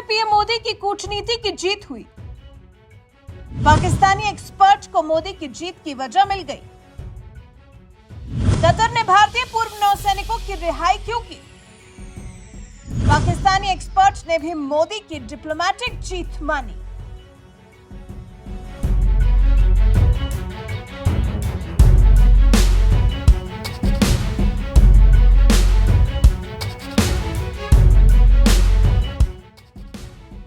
PM Modi की कूटनीति की जीत हुई। पाकिस्तानी एक्सपर्ट को मोदी की जीत की वजह मिल गई। कतर ने भारतीय पूर्व नौसैनिकों की रिहाई क्यों की? पाकिस्तानी एक्सपर्ट ने भी मोदी की डिप्लोमेटिक जीत मानी।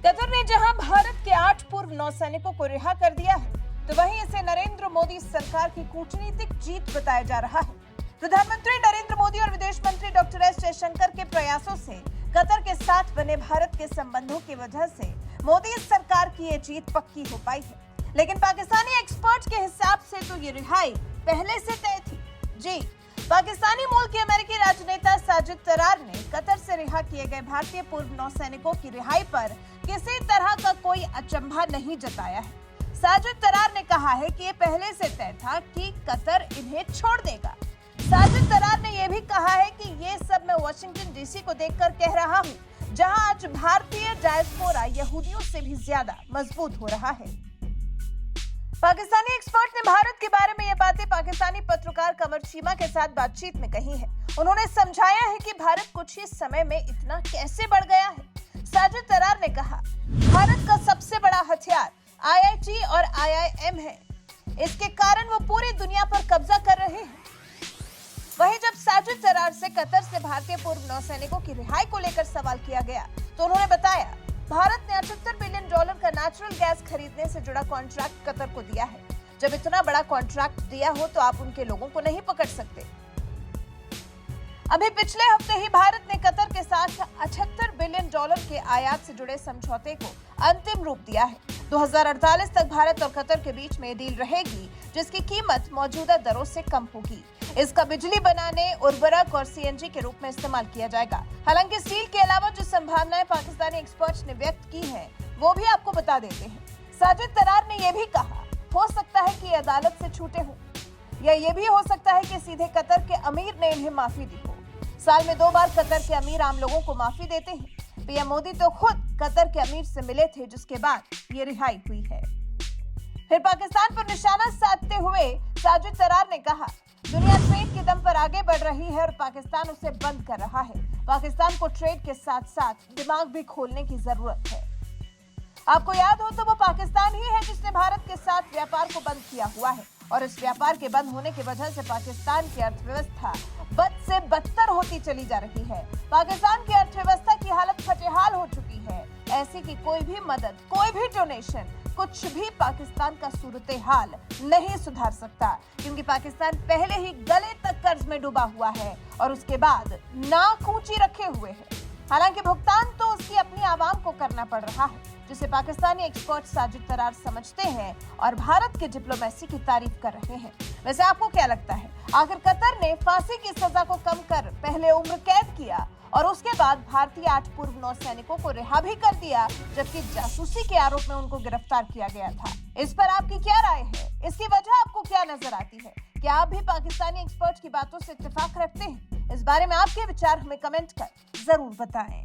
कतर ने जहां भारत के 8 पूर्व नौसैनिकों को रिहा कर दिया है, तो वहीं इसे नरेंद्र मोदी सरकार की कूटनीतिक जीत बताया जा रहा है। प्रधानमंत्री नरेंद्र मोदी और विदेश मंत्री डॉक्टर एस जयशंकर के प्रयासों से कतर के साथ बने भारत के संबंधों की वजह से मोदी सरकार की ये जीत पक्की हो पाई है। लेकिन पाकिस्तानी एक्सपर्ट के हिसाब से तो ये रिहाई पहले से तय थी। जी, पाकिस्तानी मूल के अमेरिकी राजनेता साजिद तरार ने कतर से रिहा किए गए भारतीय पूर्व नौसैनिकों की रिहाई पर किसी तरह का कोई अचंभा नहीं जताया है। साजिद तरार ने कहा है कि ये पहले से तय था कि कतर इन्हें छोड़ देगा। साजिद तरार ने यह भी कहा है कि ये सब मैं वाशिंगटन डीसी को देखकर कह रहा हूं, जहां आज भारतीय डायस्पोरा यहूदियों से भी ज्यादा मजबूत हो रहा है। पाकिस्तानी एक्सपर्ट ने भारत के बारे में ये बातें पाकिस्तानी पत्रकार कमर चीमा के साथ बातचीत में कही है। उन्होंने समझाया है कि भारत कुछ ही समय में इतना कैसे बढ़ गया है। साजिद तरार ने कहा, भारत का सबसे बड़ा हथियार IIT और IIM है। इसके कारण वो पूरी दुनिया पर कब्जा कर रहे हैं। वहीं जब साजिद तरार से कतर से भारतीय पूर्व नौसैनिकों की रिहाई को लेकर सवाल किया गया, तो उन्होंने बताया, भारत ने $78 बिलियन का नेचुरल गैस खरीदने से जुड़ा कॉन्ट्रैक्ट कतर को दिया है। जब इतना बड़ा कॉन्ट्रैक्ट दिया हो तो आप उनके लोगों को नहीं पकड़ सकते। अभी पिछले हफ्ते ही भारत ने कतर के साथ $78 बिलियन के आयात से जुड़े समझौते को अंतिम रूप दिया है। 2048 तक भारत और कतर के बीच में डील रहेगी, जिसकी कीमत मौजूदा दरों से कम होगी। इसका बिजली बनाने, उर्वरक और CNG के रूप में इस्तेमाल किया जाएगा। हालांकि स्टील के अलावा जो संभावनाएं पाकिस्तानी एक्सपर्ट्स ने व्यक्त की हैं, वो भी आपको बता देते हैं। साजिद तरार ने यह भी कहा, हो सकता है कि अदालत से छूटे हों, या ये भी हो सकता है कि सीधे कतर के अमीर ने इन्हें माफी दी हो। साल में 2 बार कतर के अमीर आम लोगों को माफी देते हैं। पीएम मोदी तो खुद कतर के अमीर से मिले थे, जिसके बाद ये रिहाई हुई है। फिर पाकिस्तान पर निशाना साधते हुए साजिद तरार ने कहा, दुनिया ट्रेड के दम पर आगे बढ़ रही है और पाकिस्तान उसे बंद कर रहा है। पाकिस्तान को ट्रेड के साथ साथ दिमाग भी खोलने की जरूरत है। आपको याद हो तो वो पाकिस्तान ही है जिसने भारत के साथ व्यापार को बंद किया हुआ है, और इस व्यापार के बंद होने की वजह से पाकिस्तान की अर्थव्यवस्था बद से बदतर होती चली जा रही है। पाकिस्तान की अर्थव्यवस्था की हालत फटेहाल हो चुकी है। ऐसी की कोई भी मदद, कोई भी डोनेशन, कुछ भी पाकिस्तान का सूरत हाल नहीं सुधार सकता, क्योंकि पाकिस्तान पहले ही गले तक कर्ज में डूबा हुआ है और उसके बाद नाक ऊंची रखे हुए है। हालांकि भुगतान तो उसकी अपनी आवाम को करना पड़ रहा है, जिसे पाकिस्तानी एक्सपर्ट साजिद तरार समझते हैं और भारत की डिप्लोमेसी की तारीफ कर रहे हैं। वैसे आपको क्या लगता है, आखिर कतर ने फांसी की सजा को कम कर पहले उम्र कैद किया और उसके बाद भारतीय 8 पूर्व नौसैनिकों को रिहा भी कर दिया, जबकि जासूसी के आरोप में उनको गिरफ्तार किया गया था। इस पर आपकी क्या राय है? इसकी वजह आपको क्या नजर आती है? क्या आप भी पाकिस्तानी एक्सपर्ट की बातों से इत्तेफाक रखते हैं? इस बारे में आपके विचार हमें कमेंट कर जरूर बताएं।